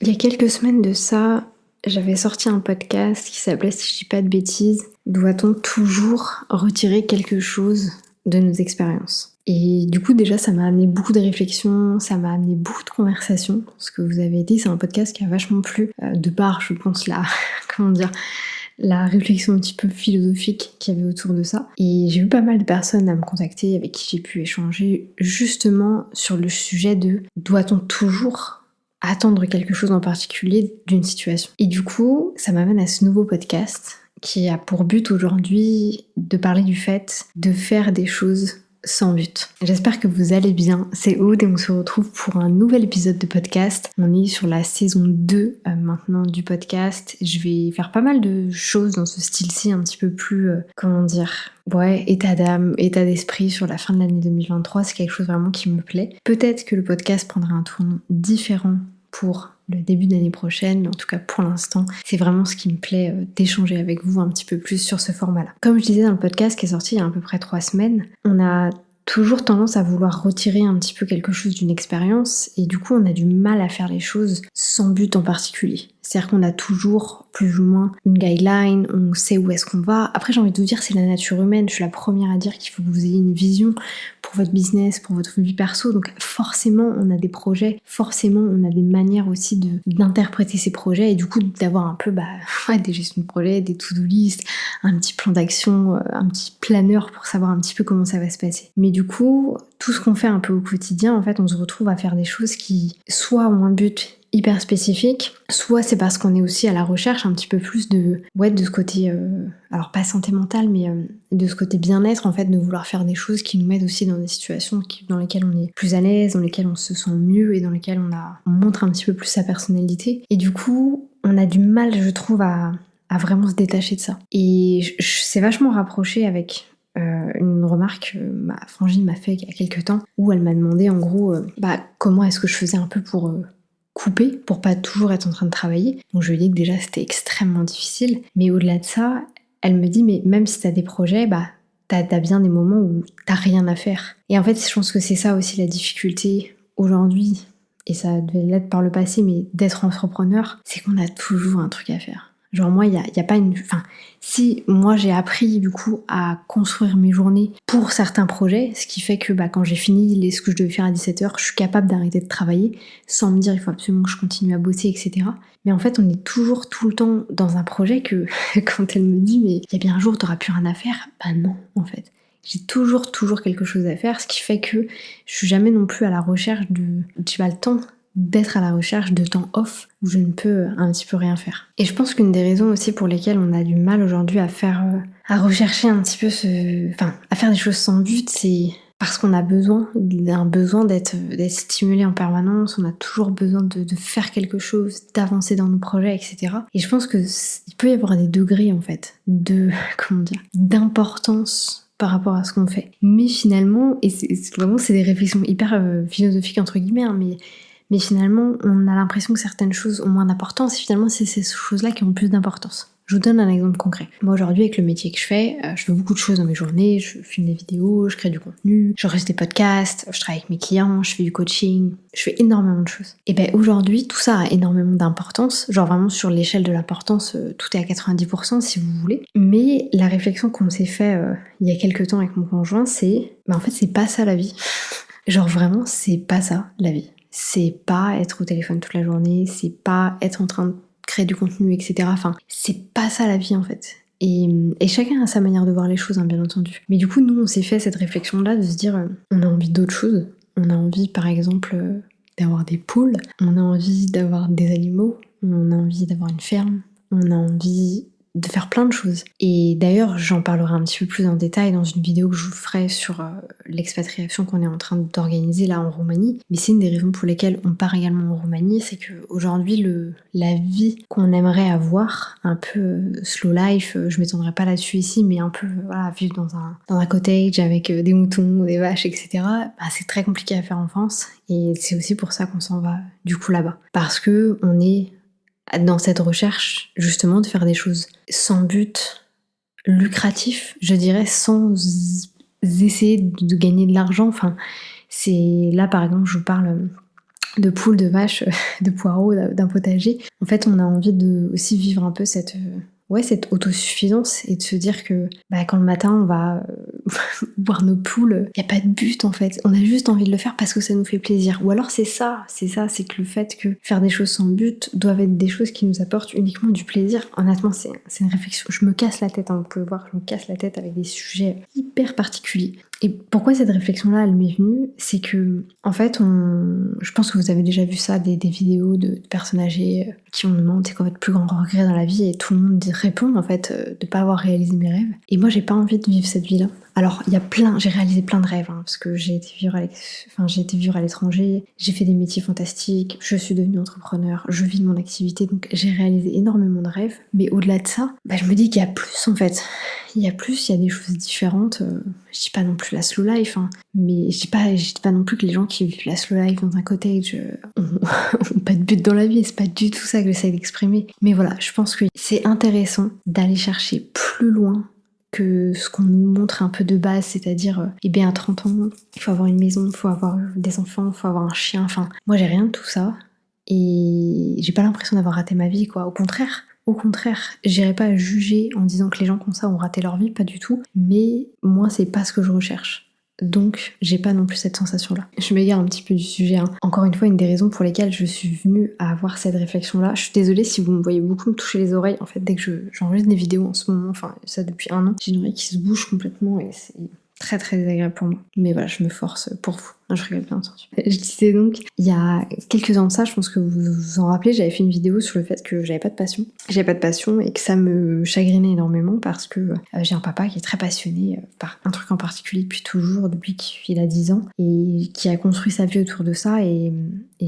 Il y a quelques semaines de ça, j'avais sorti un podcast qui s'appelait, si je dis pas de bêtises, doit-on toujours retirer quelque chose de nos expériences? Et du coup, déjà, ça m'a amené beaucoup de réflexions, ça m'a amené beaucoup de conversations. Ce que vous avez dit, c'est un podcast qui a vachement plu, de par, je pense, comment dire, la réflexion un petit peu philosophique qu'il y avait autour de ça. Et j'ai eu pas mal de personnes à me contacter avec qui j'ai pu échanger justement sur le sujet de doit-on toujours attendre quelque chose en particulier d'une situation. Et du coup, ça m'amène à ce nouveau podcast qui a pour but aujourd'hui de parler du fait de faire des choses sans but. J'espère que vous allez bien, c'est Aude et on se retrouve pour un nouvel épisode de podcast. On est sur la saison 2 maintenant du podcast. Je vais faire pas mal de choses dans ce style-ci, un petit peu plus, état d'âme, état d'esprit sur la fin de l'année 2023. C'est quelque chose vraiment qui me plaît. Peut-être que le podcast prendra un tournant différent pour le début d'année prochaine, mais en tout cas pour l'instant, c'est vraiment ce qui me plaît d'échanger avec vous un petit peu plus sur ce format-là. Comme je disais dans le podcast qui est sorti il y a à peu près 3 semaines, on a toujours tendance à vouloir retirer un petit peu quelque chose d'une expérience et du coup on a du mal à faire les choses sans but en particulier. C'est-à-dire qu'on a toujours plus ou moins une guideline, on sait où est-ce qu'on va. Après j'ai envie de vous dire c'est la nature humaine, je suis la première à dire qu'il faut que vous ayez une vision pour votre business, pour votre vie perso, donc forcément on a des projets, forcément on a des manières aussi d'interpréter ces projets et du coup d'avoir un peu des gestions de projet, des to-do list, un petit plan d'action, un petit planeur pour savoir un petit peu comment ça va se passer. Mais du coup, tout ce qu'on fait un peu au quotidien, en fait, on se retrouve à faire des choses qui soit ont un but hyper spécifique, soit c'est parce qu'on est aussi à la recherche un petit peu plus de ce côté, alors pas santé mentale, mais de ce côté bien-être, en fait, de vouloir faire des choses qui nous mettent aussi dans des situations dans lesquelles on est plus à l'aise, dans lesquelles on se sent mieux et dans lesquelles on montre un petit peu plus sa personnalité. Et du coup, on a du mal, je trouve, à vraiment se détacher de ça. Et c'est vachement rapproché avec une remarque que ma frangine m'a fait il y a quelques temps, où elle m'a demandé en gros comment est-ce que je faisais un peu pour couper, pour pas toujours être en train de travailler. Donc je lui ai dit que déjà c'était extrêmement difficile, mais au-delà de ça, elle me dit mais même si t'as des projets, t'as bien des moments où t'as rien à faire. Et en fait je pense que c'est ça aussi la difficulté aujourd'hui, et ça devait l'être par le passé, mais d'être entrepreneur, c'est qu'on a toujours un truc à faire. Genre moi, il y a pas une... Enfin, si moi j'ai appris du coup à construire mes journées pour certains projets, ce qui fait que quand j'ai fini ce que je devais faire à 17h, je suis capable d'arrêter de travailler sans me dire il faut absolument que je continue à bosser, etc. Mais en fait, on est toujours tout le temps dans un projet que quand elle me dit mais il y a bien un jour t'auras plus rien à faire, non en fait. J'ai toujours quelque chose à faire, ce qui fait que je suis jamais non plus à la recherche j'ai pas le temps d'être à la recherche de temps off où je ne peux un petit peu rien faire. Et je pense qu'une des raisons aussi pour lesquelles on a du mal aujourd'hui à rechercher un petit peu à faire des choses sans but, c'est parce qu'on a besoin d'être stimulé en permanence, on a toujours besoin de faire quelque chose, d'avancer dans nos projets, etc. Et je pense que il peut y avoir des degrés en fait d'importance par rapport à ce qu'on fait. Mais finalement, et c'est des réflexions hyper philosophiques entre guillemets, mais finalement, on a l'impression que certaines choses ont moins d'importance, et finalement, c'est ces choses-là qui ont plus d'importance. Je vous donne un exemple concret. Moi, aujourd'hui, avec le métier que je fais beaucoup de choses dans mes journées. Je filme des vidéos, je crée du contenu, je enregistre des podcasts, je travaille avec mes clients, je fais du coaching, je fais énormément de choses. Et aujourd'hui, tout ça a énormément d'importance. Genre vraiment, sur l'échelle de l'importance, tout est à 90% si vous voulez. Mais la réflexion qu'on s'est fait il y a quelques temps avec mon conjoint, c'est en fait, c'est pas ça la vie. Genre vraiment, c'est pas ça la vie. C'est pas être au téléphone toute la journée, c'est pas être en train de créer du contenu, etc. Enfin, c'est pas ça la vie en fait. Et chacun a sa manière de voir les choses, bien entendu. Mais du coup, nous, on s'est fait cette réflexion-là de se dire, on a envie d'autre chose. On a envie, par exemple, d'avoir des poules, on a envie d'avoir des animaux, on a envie d'avoir une ferme, on a envie de faire plein de choses. Et d'ailleurs, j'en parlerai un petit peu plus en détail dans une vidéo que je vous ferai sur l'expatriation qu'on est en train d'organiser là en Roumanie. Mais c'est une des raisons pour lesquelles on part également en Roumanie, c'est qu'aujourd'hui, la vie qu'on aimerait avoir, un peu slow life, je m'étendrai pas là-dessus ici, mais un peu vivre dans un cottage avec des moutons, des vaches, etc. C'est très compliqué à faire en France. Et c'est aussi pour ça qu'on s'en va du coup là-bas. Parce que on est dans cette recherche justement de faire des choses sans but lucratif, je dirais, sans essayer de gagner de l'argent. Enfin, c'est là par exemple, je vous parle de poules, de vaches, de poireaux, d'un potager. En fait, on a envie de aussi vivre un peu cette autosuffisance et de se dire que quand le matin on va boire nos poules, il n'y a pas de but en fait. On a juste envie de le faire parce que ça nous fait plaisir. Ou alors c'est que le fait que faire des choses sans but doivent être des choses qui nous apportent uniquement du plaisir. Honnêtement, c'est une réflexion. Je me casse la tête, vous pouvez voir, je me casse la tête avec des sujets hyper particuliers. Et pourquoi cette réflexion-là, elle m'est venue, c'est que, en fait, je pense que vous avez déjà vu ça, des vidéos de personnes âgées qui on demande c'est quoi votre plus grand regret dans la vie, et tout le monde répond, en fait, de pas avoir réalisé mes rêves. Et moi, j'ai pas envie de vivre cette vie-là. Alors, j'ai réalisé plein de rêves, parce que j'ai été vivre à l'étranger, j'ai fait des métiers fantastiques, je suis devenue entrepreneur, je vis de mon activité, donc j'ai réalisé énormément de rêves. Mais au-delà de ça, je me dis qu'il y a plus, en fait. Il y a des choses différentes. Je dis pas non plus la slow life, mais je dis pas non plus que les gens qui vivent la slow life dans un cottage ont pas de but dans la vie, c'est pas du tout ça que j'essaie d'exprimer. Mais voilà, je pense que c'est intéressant d'aller chercher plus loin que ce qu'on nous montre un peu de base, c'est-à-dire, à 30 ans, il faut avoir une maison, il faut avoir des enfants, il faut avoir un chien, moi j'ai rien de tout ça, et j'ai pas l'impression d'avoir raté ma vie, quoi. Au contraire, j'irai pas juger en disant que les gens comme ça ont raté leur vie, pas du tout, mais moi c'est pas ce que je recherche. Donc, j'ai pas non plus cette sensation-là. Je m'égare un petit peu du sujet. Encore une fois, une des raisons pour lesquelles je suis venue à avoir cette réflexion-là. Je suis désolée si vous me voyez beaucoup me toucher les oreilles. En fait, dès que j'enregistre des vidéos en ce moment, ça depuis 1 an, j'ai une oreille qui se bouge complètement et c'est très très désagréable pour moi. Mais voilà, je me force pour vous. Non, je rigole, bien entendu. Je disais donc, il y a quelques ans de ça, je pense que vous vous en rappelez, j'avais fait une vidéo sur le fait que j'avais pas de passion. J'avais pas de passion et que ça me chagrinait énormément parce que j'ai un papa qui est très passionné par un truc en particulier depuis toujours, depuis qu'il a 10 ans, et qui a construit sa vie autour de ça. Et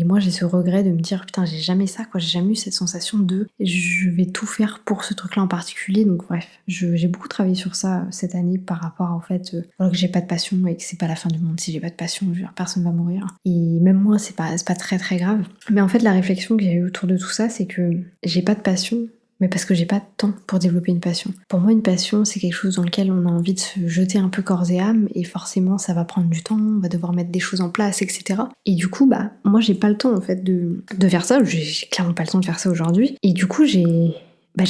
moi, j'ai ce regret de me dire, putain, j'ai jamais ça, quoi. J'ai jamais eu cette sensation de je vais tout faire pour ce truc-là en particulier. Donc bref, j'ai beaucoup travaillé sur ça cette année par rapport au fait que j'ai pas de passion et que c'est pas la fin du monde si j'ai pas de passion. Personne va mourir. Et même moi, c'est pas très très grave. Mais en fait, la réflexion que j'ai eue autour de tout ça, c'est que j'ai pas de passion, mais parce que j'ai pas de temps pour développer une passion. Pour moi, une passion, c'est quelque chose dans lequel on a envie de se jeter un peu corps et âme, et forcément, ça va prendre du temps, on va devoir mettre des choses en place, etc. Et du coup, moi, j'ai pas le temps, en fait, de faire ça. J'ai clairement pas le temps de faire ça aujourd'hui. Et du coup, j'ai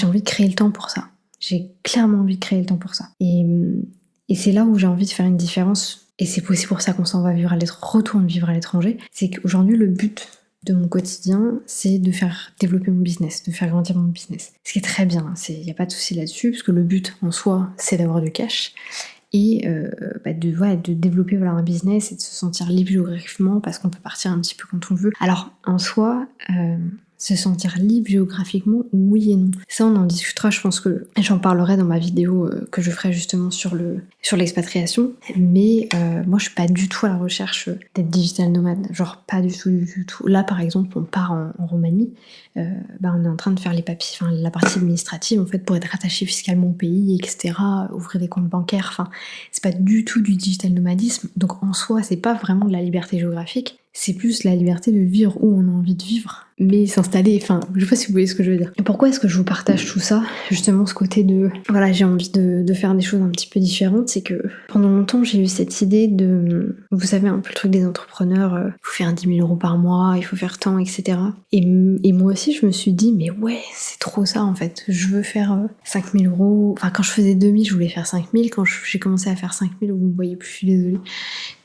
envie de créer le temps pour ça. J'ai clairement envie de créer le temps pour ça. Et c'est là où j'ai envie de faire une différence. Et c'est aussi pour ça qu'on s'en va retourne vivre à l'étranger. C'est qu'aujourd'hui, le but de mon quotidien, c'est de faire développer mon business, de faire grandir mon business. Ce qui est très bien, il n'y a pas de souci là-dessus, parce que le but en soi, c'est d'avoir du cash. Et de développer un business et de se sentir libre géographiquement, parce qu'on peut partir un petit peu quand on veut. Alors, en soi, se sentir libre géographiquement, oui et non. Ça, on en discutera, je pense que j'en parlerai dans ma vidéo que je ferai justement sur l'expatriation. Mais moi, je suis pas du tout à la recherche d'être digital nomade. Genre, pas du tout, du tout. Là, par exemple, on part en Roumanie. On est en train de faire les papiers, la partie administrative, en fait, pour être rattaché fiscalement au pays, etc. Ouvrir des comptes bancaires. C'est pas du tout du digital nomadisme. Donc, en soi, c'est pas vraiment de la liberté géographique. C'est plus la liberté de vivre où on a envie de vivre, mais s'installer, je sais pas si vous voyez ce que je veux dire. Et pourquoi est-ce que je vous partage tout ça ? Justement, ce côté de, j'ai envie de faire des choses un petit peu différentes, c'est que pendant longtemps, j'ai eu cette idée de, vous savez, un peu le truc des entrepreneurs, il faut faire 10 000 € par mois, il faut faire tant, etc. Et moi aussi, je me suis dit, mais ouais, c'est trop ça, en fait. Je veux faire 5 000 €. Quand je faisais 2 000, je voulais faire 5 000. Quand j'ai commencé à faire 5 000, vous me voyez plus, je suis désolée.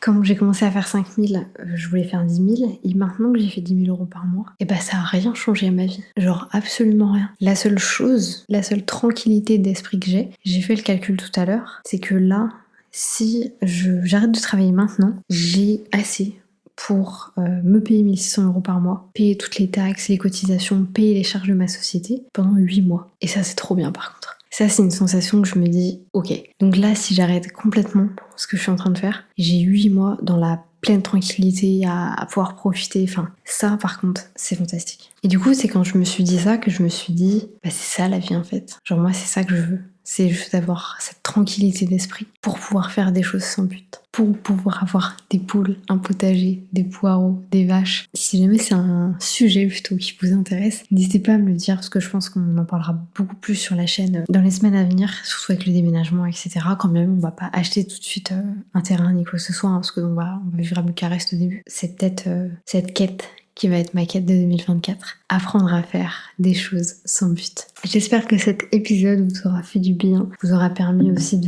Quand j'ai commencé à faire 5 000, je voulais faire 10 000. Et maintenant que j'ai fait 10 000 € par mois, ça a rien changé à ma vie. Genre, absolument rien. La seule tranquillité d'esprit que j'ai fait le calcul tout à l'heure, c'est que là, si j'arrête de travailler maintenant, j'ai assez pour me payer 1 600 € par mois, payer toutes les taxes, les cotisations, payer les charges de ma société pendant 8 mois. Et ça, c'est trop bien par contre. Ça, c'est une sensation que je me dis, ok. Donc là, si j'arrête complètement ce que je suis en train de faire, j'ai 8 mois dans la pleine tranquillité à pouvoir profiter. Ça, par contre, c'est fantastique. Et du coup, c'est quand je me suis dit ça que je me suis dit, c'est ça la vie en fait. Genre moi, c'est ça que je veux. C'est juste d'avoir cette tranquillité d'esprit pour pouvoir faire des choses sans but. Pour pouvoir avoir des poules, un potager, des poireaux, des vaches. Si jamais c'est un sujet plutôt qui vous intéresse, n'hésitez pas à me le dire parce que je pense qu'on en parlera beaucoup plus sur la chaîne dans les semaines à venir, surtout avec le déménagement, etc. Quand même, on va pas acheter tout de suite un terrain ni quoi que ce soit, parce qu'on va vivre à Bucarest au début. C'est peut-être cette quête qui va être ma quête de 2024. Apprendre à faire des choses sans but. J'espère que cet épisode vous aura fait du bien, vous aura permis aussi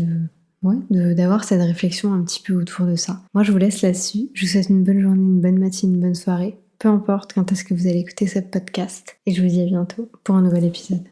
d'avoir cette réflexion un petit peu autour de ça. Moi, je vous laisse là-dessus. Je vous souhaite une bonne journée, une bonne matinée, une bonne soirée. Peu importe quand est-ce que vous allez écouter ce podcast. Et je vous dis à bientôt pour un nouvel épisode.